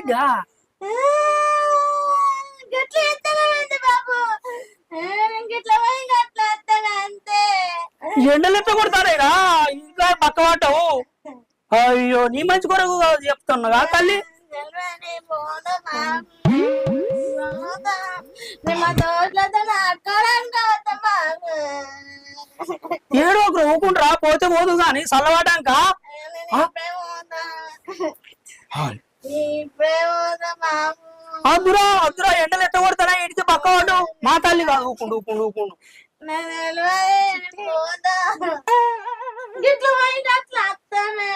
బిడ్డ గట్ల ఎత్తగంతే బాబు గిట్ల పోయి గట్ల ఎత్తగంతే ఎండలు ఎట్లా కొడతారేరా ఇంకా పక్క పట్టవు. అయ్యో నీ మంచి కొరకు చెప్తున్నా తల్లి. ఏడో ఒక ఊకుండ్రా పోతే పోదు కానీ చల్లవాడాక అద్దురా అద్దురా ఎండలు ఎట్ట కొడతారా ఇడికి పక్క వాడు మా తల్లి కాదు ఊకుండు ఊకుండు ఊకుండు గిట్ల పోయి అట్లా అత్తమే